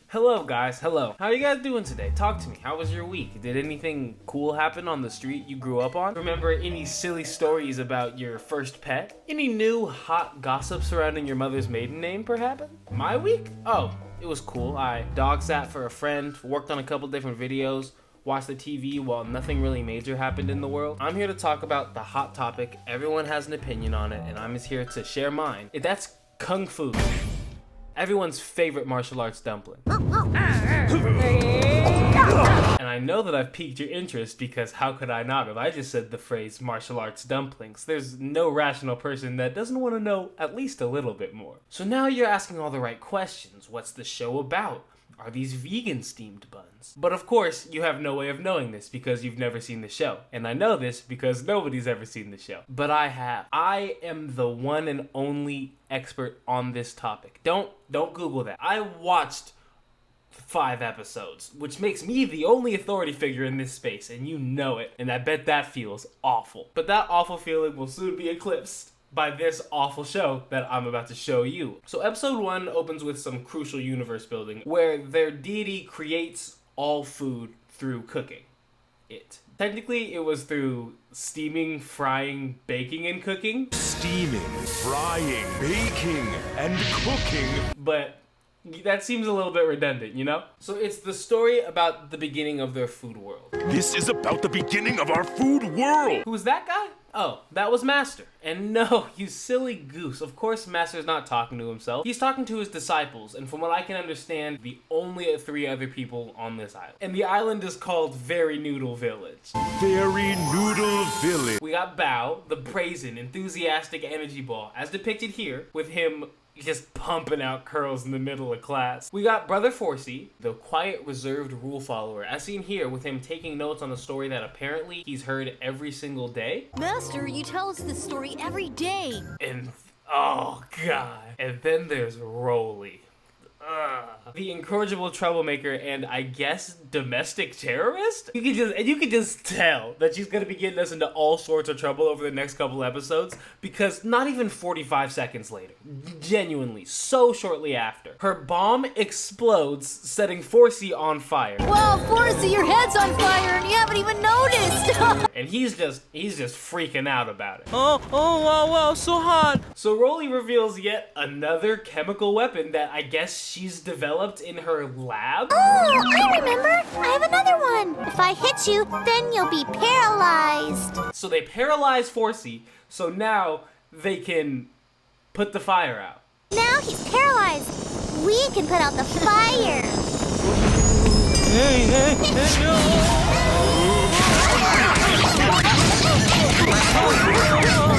Hello guys, hello. How are you guys doing today? Talk to me. How was your week? Did anything cool happen on the street you grew up on? Remember any silly stories about your first pet? Any new hot gossip surrounding your mother's maiden name perhaps? My week? Oh, it was cool. I dog sat for a friend, worked on a couple different videos, watched the TV while nothing really major happened in the world. I'm here to talk about the hot topic. Everyone has an opinion on it, and I'm just here to share mine. That's Kung Fu. Everyone's favorite martial arts dumpling. And I know that I've piqued your interest because how could I not have? I just said the phrase martial arts dumplings. There's no rational person that doesn't want to know at least a little bit more. So now you're asking all the right questions. What's the show about? Are these vegan steamed buns? But of course, you have no way of knowing this because you've never seen the show. And I know this because nobody's ever seen the show. But I have. I am the one and only expert on this topic. Don't Google that. I watched 5 episodes, which makes me the only authority figure in this space, and you know it. And I bet that feels awful. But that awful feeling will soon be eclipsed by this awful show that I'm about to show you. So episode 1 opens with some crucial universe building where their deity creates all food through cooking it. Technically, it was through steaming, frying, baking, and cooking. Steaming, frying, baking, and cooking. But that seems a little bit redundant, you know? So it's the story about the beginning of their food world. This is about the beginning of our food world. Who's that guy? Oh, that was Master. And no, you silly goose. Of course Master's not talking to himself. He's talking to his disciples, and from what I can understand, the only 3 other people on this island. And the island is called Very Noodle Village. Very Noodle Village. We got Bao, the brazen, enthusiastic energy ball, as depicted here, with him just pumping out curls in the middle of class. We got Brother Forsey, the quiet, reserved rule follower, as seen here with him taking notes on a story that apparently he's heard every single day. Master, you tell us this story every day. And, oh god. And then there's Rolly. The incorrigible troublemaker and I guess domestic terrorist? You can just tell that she's gonna be getting us into all sorts of trouble over the next couple episodes because not even 45 seconds later, genuinely, so shortly after, her bomb explodes, setting Forsey on fire. Wow, Forsey, your head's on fire and you haven't even noticed! And he's just freaking out about it. Oh, wow, so hot. So Rolly reveals yet another chemical weapon that I guess she's developed in her lab? Oh, I remember! I have another one! If I hit you, then you'll be paralyzed! So they paralyze Forsey, so now they can put the fire out. Now he's paralyzed! We can put out the fire! Hey,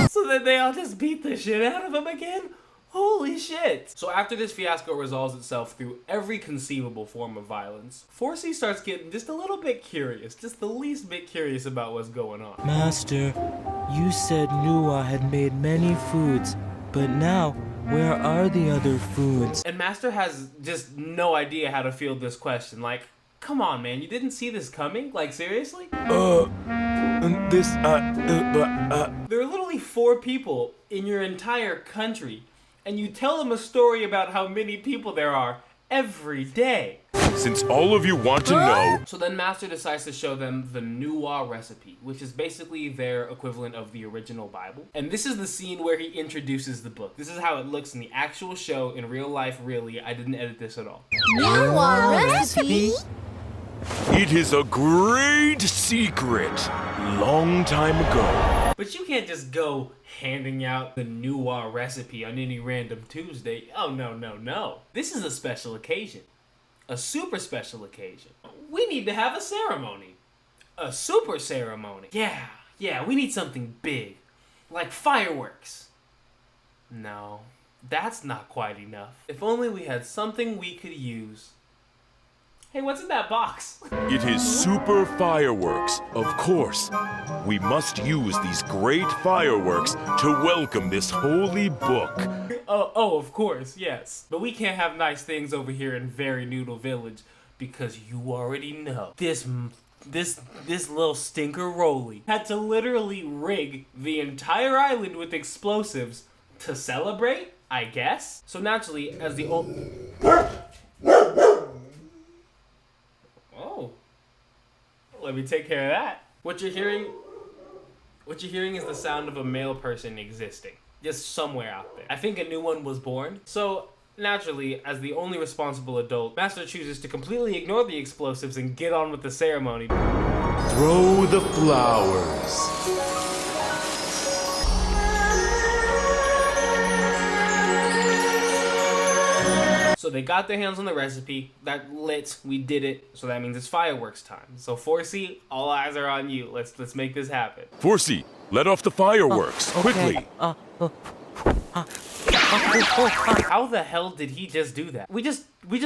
So then they all just beat the shit out of him again? Holy shit! So after this fiasco resolves itself through every conceivable form of violence, Forsey starts getting just a little bit curious, just the least bit curious about what's going on. Master, you said Nuwa had made many foods, but now, where are the other foods? And Master has just no idea how to field this question. Like, come on man, you didn't see this coming? Like, seriously? There are literally 4 people in your entire country, and you tell them a story about how many people there are every day. Since all of you want to know... So then Master decides to show them the Nuwa recipe, which is basically their equivalent of the original Bible. And this is the scene where he introduces the book. This is how it looks in the actual show, in real life, really. I didn't edit this at all. Nuwa recipe? It is a great secret. Long time ago. But you can't just go handing out the Nuwa recipe on any random Tuesday. Oh, no. This is a special occasion. A super special occasion. We need to have a ceremony. A super ceremony. Yeah, we need something big. Like fireworks. No, that's not quite enough. If only we had something we could use. Hey, what's in that box? It is super fireworks, of course. We must use these great fireworks to welcome this holy book. Oh, of course, yes. But we can't have nice things over here in Very Noodle Village because you already know. This little stinker Rolly had to literally rig the entire island with explosives to celebrate I guess. So naturally, as the old... Oh. Let me take care of that. What you're hearing is the sound of a male person existing. Just somewhere out there. I think a new one was born. So, naturally, as the only responsible adult, Master chooses to completely ignore the explosives and get on with the ceremony. Throw the flowers. So they got their hands on the recipe, that lit, we did it, so that means it's fireworks time. So 4C, all eyes are on you. Let's make this happen. 4C, let off the fireworks, quickly. How the hell did he just do that? We just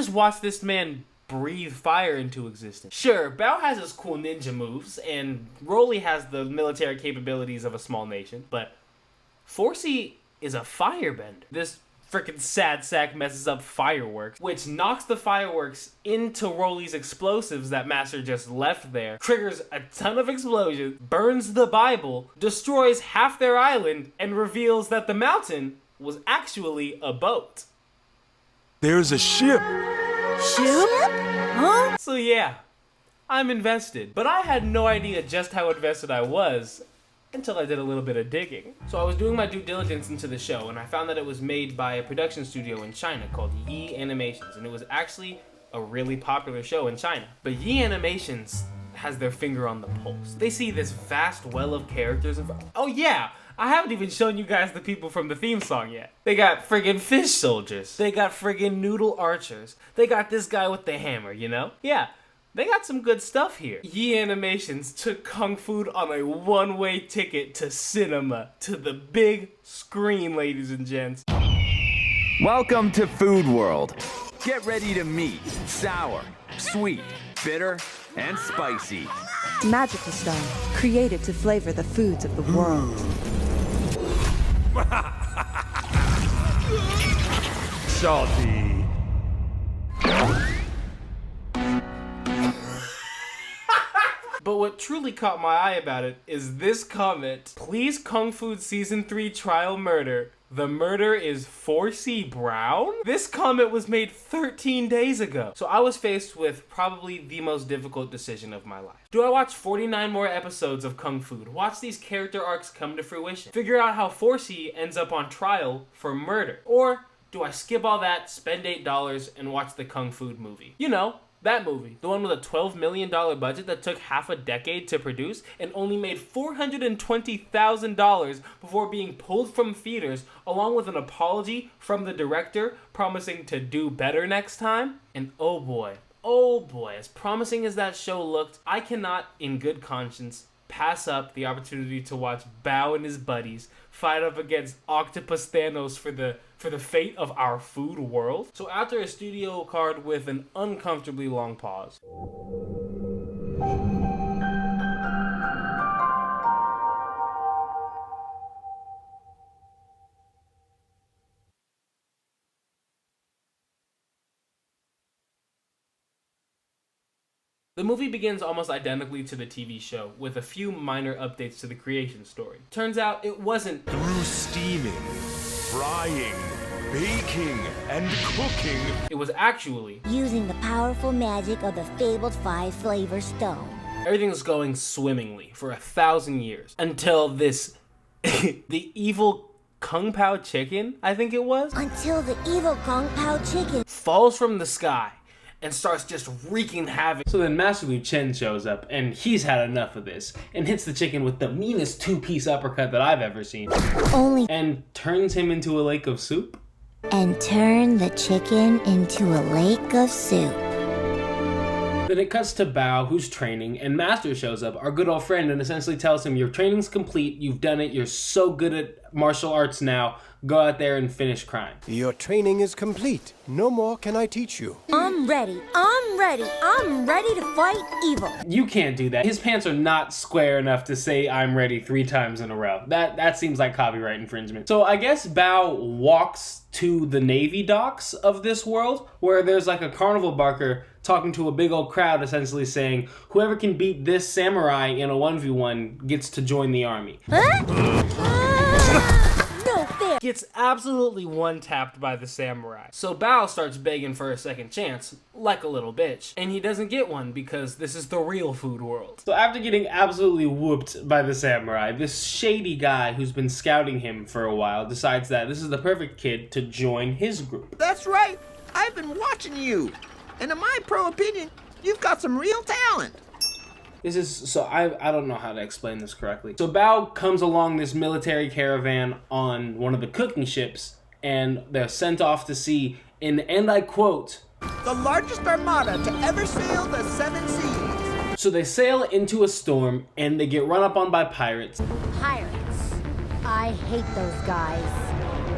watched this man breathe fire into existence. Sure, Bao has his cool ninja moves, and Broly has the military capabilities of a small nation, but 4C is a firebender. This freaking sad sack messes up fireworks, which knocks the fireworks into Broly's explosives that Master just left there, triggers a ton of explosions, burns the Bible, destroys half their island, and reveals that the mountain was actually a boat. There's a ship. Ship? Huh? So yeah, I'm invested, but I had no idea just how invested I was until I did a little bit of digging. So I was doing my due diligence into the show, and I found that it was made by a production studio in China called Yi Animations, and it was actually a really popular show in China. But Yi Animations has their finger on the pulse. They see this vast well of characters and oh yeah, I haven't even shown you guys the people from the theme song yet. They got friggin' fish soldiers. They got friggin' noodle archers. They got this guy with the hammer, you know? Yeah. They got some good stuff here. Yi Animations took Kung Fu on a one-way ticket to cinema, to the big screen, ladies and gents. Welcome to Food World. Get ready to meet sour, sweet, bitter, and spicy. Magical Stone, created to flavor the foods of the world. Salty. But what truly caught my eye about it is this comment. Please Kung Fu Season 3 trial murder. The murder is 4C Brown? This comment was made 13 days ago. So I was faced with probably the most difficult decision of my life. Do I watch 49 more episodes of Kung Fu? Watch these character arcs come to fruition? Figure out how 4C ends up on trial for murder? Or do I skip all that, spend $8, and watch the Kung Fu movie? You know, that movie, the one with a $12 million budget that took half a decade to produce and only made $420,000 before being pulled from theaters, along with an apology from the director promising to do better next time. And oh boy, as promising as that show looked, I cannot, in good conscience, pass up the opportunity to watch Bao and his buddies fight up against Octopus Thanos for the fate of our food world. So after a studio card with an uncomfortably long pause, the movie begins almost identically to the TV show, with a few minor updates to the creation story. Turns out it wasn't Through steaming, frying, baking, and cooking. It was actually Using the powerful magic of the fabled 5-flavor stone. everything's going swimmingly for 1,000 years until this the evil Kung Pao chicken, I think it was, Until the evil Kung Pao chicken falls from the sky and starts just wreaking havoc. So then Master Liu Chen shows up, and he's had enough of this, and hits the chicken with the meanest 2-piece uppercut that I've ever seen, only and turns him into a lake of soup. and turn the chicken into a lake of soup. Then it cuts to Bao, who's training, and Master shows up, our good old friend, and essentially tells him, your training's complete, you've done it, you're so good at martial arts now, go out there and finish crime. Your training is complete. No more can I teach you. I'm ready. I'm ready. I'm ready to fight evil. You can't do that. His pants are not square enough to say I'm ready 3 times in a row. That seems like copyright infringement. So I guess Bao walks to the Navy docks of this world, where there's like a carnival barker talking to a big old crowd, essentially saying, whoever can beat this samurai in a 1v1 gets to join the army. Huh? No fair. gets absolutely one-tapped by the samurai. So Bao starts begging for a second chance, like a little bitch. And he doesn't get one because this is the real food world. So after getting absolutely whooped by the samurai, this shady guy who's been scouting him for a while decides that this is the perfect kid to join his group. That's right. I've been watching you. And in my pro opinion, you've got some real talent. This is, so I don't know how to explain this correctly. So Bao comes along this military caravan on one of the cooking ships, and they're sent off to sea in, and I quote, the largest armada to ever sail the 7 seas. So they sail into a storm, and they get run up on by pirates. Pirates. I hate those guys.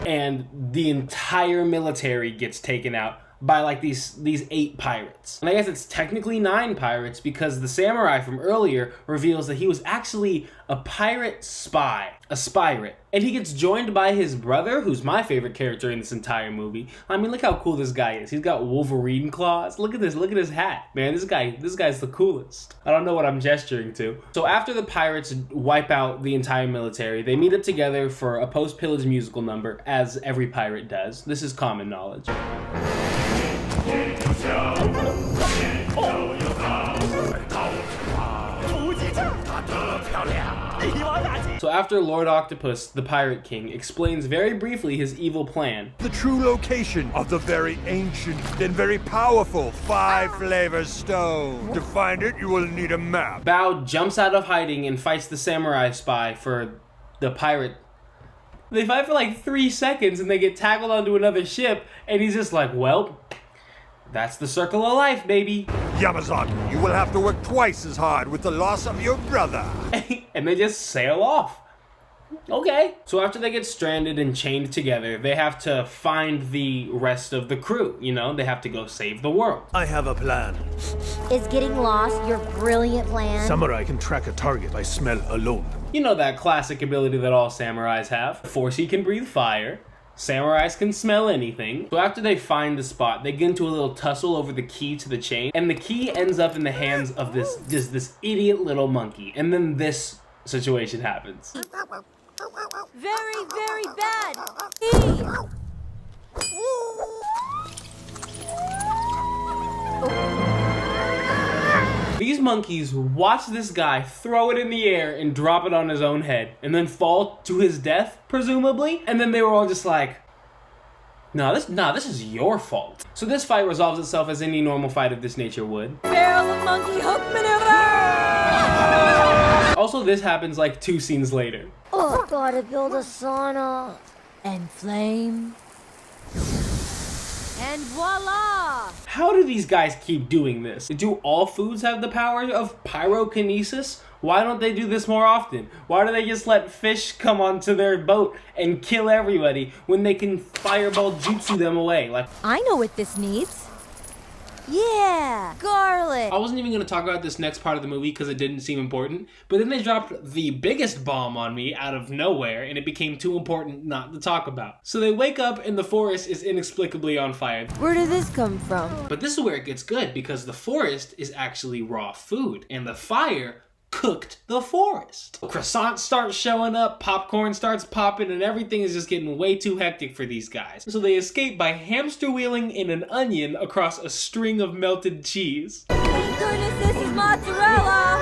And the entire military gets taken out by like these 8 pirates. And I guess it's technically 9 pirates because the samurai from earlier reveals that he was actually a pirate spy, a spirate. And he gets joined by his brother, who's my favorite character in this entire movie. I mean, look how cool this guy is. He's got Wolverine claws. Look at this, look at his hat. Man, this guy's the coolest. I don't know what I'm gesturing to. So after the pirates wipe out the entire military, they meet up together for a post-pillage musical number, as every pirate does. This is common knowledge. So after Lord Octopus, the Pirate King, explains very briefly his evil plan. The true location of the very ancient and very powerful 5 flavor stone. To find it, you will need a map. Bao jumps out of hiding and fights the samurai spy for the pirate. They fight for like 3 seconds and they get tackled onto another ship, and he's just like, well, that's the circle of life, baby. Yamazaki, you will have to work twice as hard with the loss of your brother. And they just sail off. Okay. So after they get stranded and chained together, they have to find the rest of the crew. You know, they have to go save the world. I have a plan. Is getting lost your brilliant plan? Samurai can track a target by smell alone. You know that classic ability that all samurais have. Forsey can breathe fire. Samurais can smell anything. So after they find the spot, they get into a little tussle over the key to the chain, and the key ends up in the hands of this idiot little monkey. And then this situation happens. Very, very bad. Hey. These monkeys watch this guy throw it in the air and drop it on his own head, and then fall to his death, presumably. And then they were all just like, nah, this is your fault. So this fight resolves itself as any normal fight of this nature would. Barrel of monkey hook maneuver! Also, this happens like 2 scenes later. Oh, gotta build a sauna. And flame. And voila! How do these guys keep doing this? Do all foods have the power of pyrokinesis? Why don't they do this more often? Why do they just let fish come onto their boat and kill everybody when they can fireball jutsu them away? Like, I know what this needs. Yeah, garlic. I wasn't even going to talk about this next part of the movie because it didn't seem important, but then they dropped the biggest bomb on me out of nowhere, and it became too important not to talk about. So they wake up and the forest is inexplicably on fire. Where did this come from? But this is where it gets good, because the forest is actually raw food, and the fire cooked the forest. Croissants start showing up, popcorn starts popping, and everything is just getting way too hectic for these guys. So they escape by hamster wheeling in an onion across a string of melted cheese. Thank goodness this is mozzarella!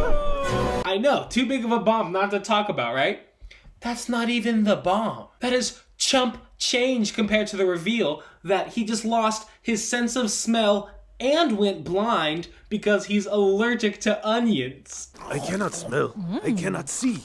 Whoa! I know, too big of a bomb not to talk about, right? That's not even the bomb. That is chump change compared to the reveal that he just lost his sense of smell and went blind because he's allergic to onions. I cannot smell. I cannot see.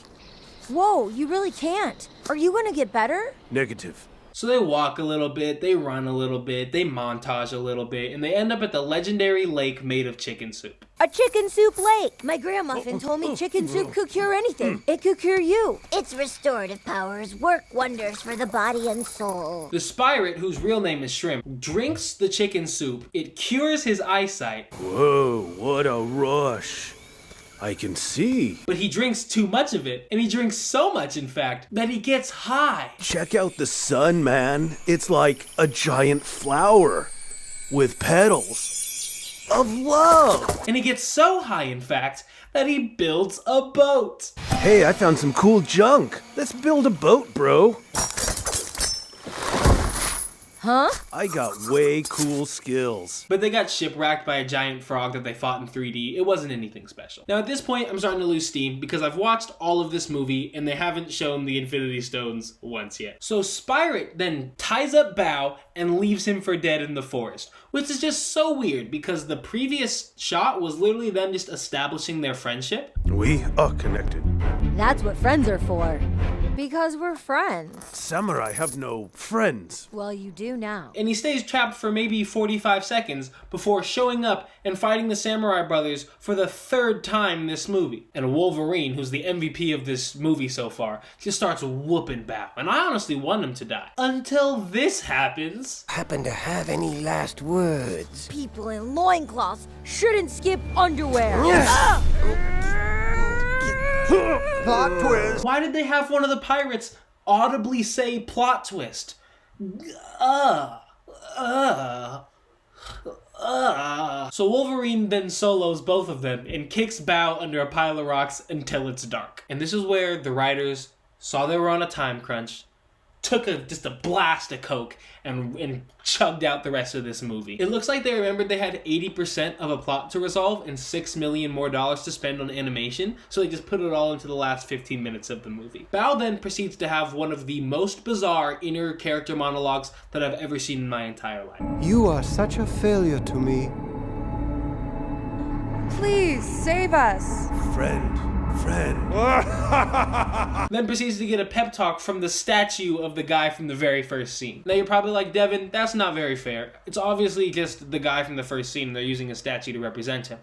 Whoa, you really can't. Are you gonna get better? Negative. So they walk a little bit, they run a little bit, they montage a little bit, and they end up at the legendary lake made of chicken soup. A chicken soup lake. My grandma often told me chicken soup could cure anything. It could cure you. Its restorative powers work wonders for the body and soul. The pirate, whose real name is Shrimp, drinks the chicken soup. It cures his eyesight. Whoa, what a rush. I can see. But he drinks too much of it, and he drinks so much, in fact, that he gets high. Check out the sun, man. It's like a giant flower with petals. of love. And he gets so high, in fact, that he builds a boat. Hey, I found some cool junk. Let's build a boat, bro. Huh? I got way cool skills. But they got shipwrecked by a giant frog that they fought in 3D. It wasn't anything special. Now at this point, I'm starting to lose steam because I've watched all of this movie and they haven't shown the Infinity Stones once yet. So Spyrit then ties up Bao and leaves him for dead in the forest, which is just so weird because the previous shot was literally them just establishing their friendship. We are connected. That's what friends are for. Because we're friends. Samurai have no friends. Well, you do now. And he stays trapped for maybe 45 seconds before showing up and fighting the Samurai Brothers for the third time in this movie. And Wolverine, who's the MVP of this movie so far, just starts whooping Bao. And I honestly want him to die. Until this happens. Happen to have any last words? People in loincloths shouldn't skip underwear. Plot twist. Why did they have one of the pirates audibly say plot twist? So Wolverine then solos both of them and kicks Bao under a pile of rocks until it's dark. And this is where the writers saw they were on a time crunch, took just a blast of coke and chugged out the rest of this movie. It looks like they remembered they had 80% of a plot to resolve and $6 million more to spend on animation, so they just put it all into the last 15 minutes of the movie. Bao then proceeds to have one of the most bizarre inner character monologues that I've ever seen in my entire life. You are such a failure to me. Please, save us. Friend. Then proceeds to get a pep talk from the statue of the guy from the very first scene. Now you're probably like, Devin, that's not very fair. It's obviously just the guy from the first scene and they're using a statue to represent him.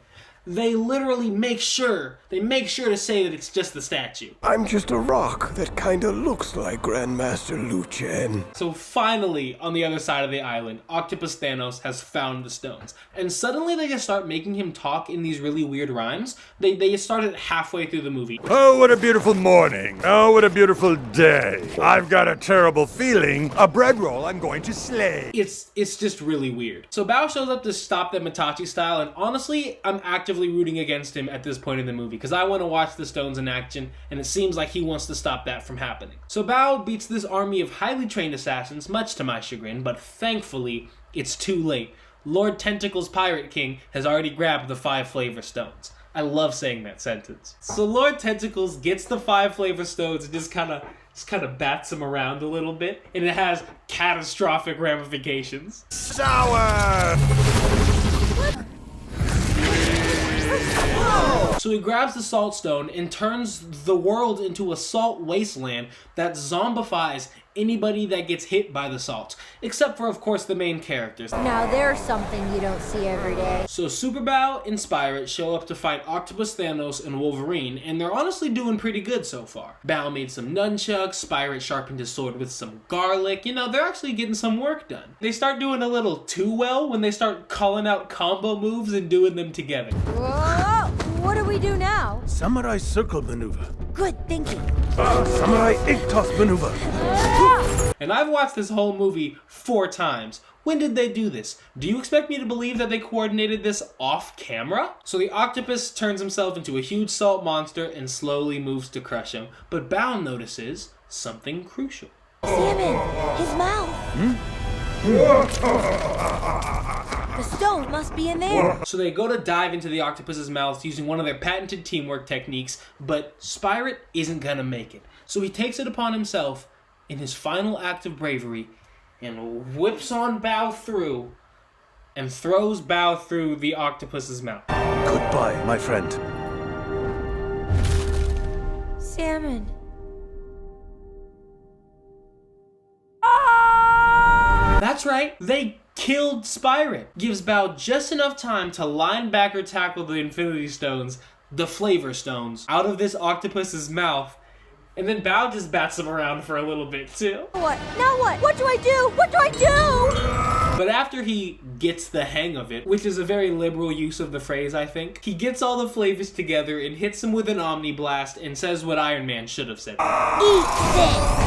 They literally make sure to say that it's just the statue. I'm just a rock that kinda looks like Grandmaster Liu Chen. So finally, on the other side of the island, Octopus Thanos has found the stones. And suddenly they just start making him talk in these really weird rhymes. They just started halfway through the movie. Oh, what a beautiful morning. Oh, what a beautiful day. I've got a terrible feeling. A bread roll I'm going to slay. It's just really weird. So Bao shows up to stop them Itachi style, and honestly, I'm actively rooting against him at this point in the movie because I want to watch the stones in action, and it seems like he wants to stop that from happening. So Bao beats this army of highly trained assassins, much to my chagrin, but thankfully, it's too late. Lord Tentacles Pirate King has already grabbed the 5 flavor stones. I love saying that sentence. So Lord Tentacles gets the 5 flavor stones and just kind of bats them around a little bit, and it has catastrophic ramifications. Sour! So he grabs the salt stone and turns the world into a salt wasteland that zombifies anybody that gets hit by the salt, except for, of course, the main characters. Now there's something you don't see every day. So Super Bao and Spyrit show up to fight Octopus Thanos and Wolverine, and they're honestly doing pretty good so far. Bao made some nunchucks, Spyrit sharpened his sword with some garlic. You know, they're actually getting some work done. They start doing a little too well when they start calling out combo moves and doing them together. Whoa! What do we do now? Samurai circle maneuver. Good thinking. Samurai egg toss maneuver. And I've watched this whole movie 4 times. When did they do this? Do you expect me to believe that they coordinated this off camera? So the octopus turns himself into a huge salt monster and slowly moves to crush him. But Bao notices something crucial. Salmon, his mouth. The stone must be in there. So they go to dive into the octopus's mouth using one of their patented teamwork techniques, but Spyrit isn't gonna make it. So he takes it upon himself in his final act of bravery and whips on Bao through and throws Bao through the octopus's mouth. Goodbye, my friend. Salmon. That's right, they killed Spyrit. Gives Bao just enough time to linebacker tackle the Infinity Stones, the Flavor Stones, out of this octopus's mouth. And then Bao just bats them around for a little bit too. What? Now what? What do I do? What do I do? But after he gets the hang of it, which is a very liberal use of the phrase, I think, he gets all the flavors together and hits them with an Omni Blast and says what Iron Man should have said. Eat this!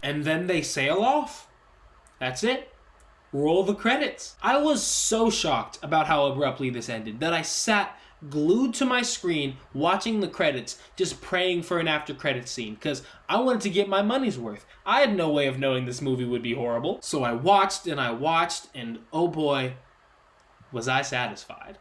And then they sail off. That's it. roll the credits. I was so shocked about how abruptly this ended that I sat glued to my screen watching the credits, just praying for an after credits scene because I wanted to get my money's worth. I had no way of knowing this movie would be horrible. So I watched and oh boy, was I satisfied.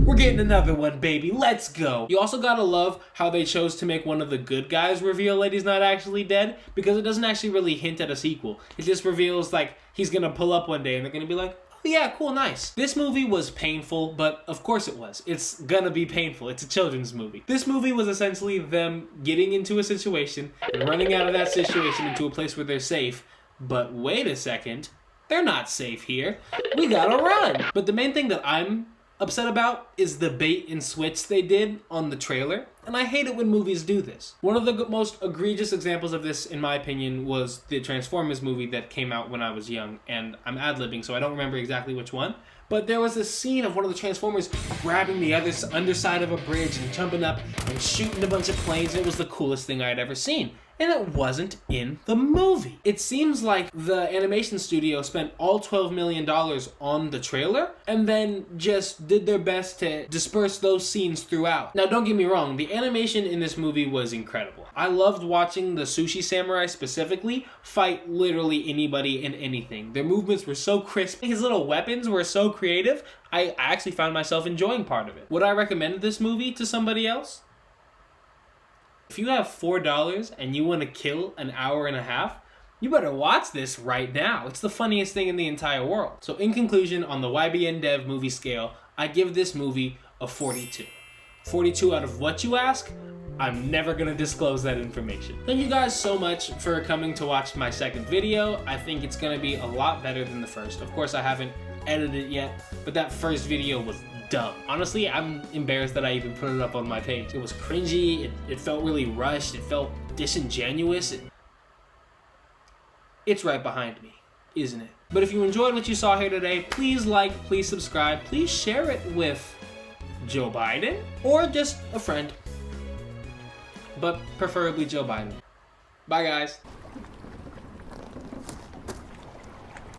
We're getting another one, baby. Let's go. You also gotta love how they chose to make one of the good guys reveal that he's not actually dead, because it doesn't actually really hint at a sequel. It just reveals like he's gonna pull up one day and they're gonna be like, oh yeah, cool, nice. This movie was painful, but of course it was. It's gonna be painful. It's a children's movie. This movie was essentially them getting into a situation and running out of that situation into a place where they're safe. But wait a second, they're not safe here. We gotta run. But the main thing that I'm upset about is the bait and switch they did on the trailer, and I hate it when movies do this. One of the most egregious examples of this, in my opinion, was the Transformers movie that came out when I was young, and I'm ad-libbing, so I don't remember exactly which one, but there was a scene of one of the Transformers grabbing the underside of a bridge and jumping up and shooting a bunch of planes, and it was the coolest thing I had ever seen. And it wasn't in the movie. It seems like the animation studio spent all $12 million on the trailer and then just did their best to disperse those scenes throughout. Now, don't get me wrong, the animation in this movie was incredible. I loved watching the Sushi Samurai specifically fight literally anybody and anything. Their movements were so crisp. His little weapons were so creative. I actually found myself enjoying part of it. Would I recommend this movie to somebody else? If you have $4 and you want to kill an hour and a half, you better watch this right now. It's the funniest thing in the entire world. So in conclusion, on the YBN Dev movie scale, I give this movie a 42. 42 out of what you ask? I'm never going to disclose that information. Thank you guys so much for coming to watch my second video. I think it's going to be a lot better than the first. Of course, I haven't edited it yet, but that first video was dumb. Honestly, I'm embarrassed that I even put it up on my page. It was cringy, it felt really rushed, it felt disingenuous. It's right behind me, isn't it? But if you enjoyed what you saw here today, please like, please subscribe, please share it with Joe Biden or just a friend, but preferably Joe Biden. Bye guys.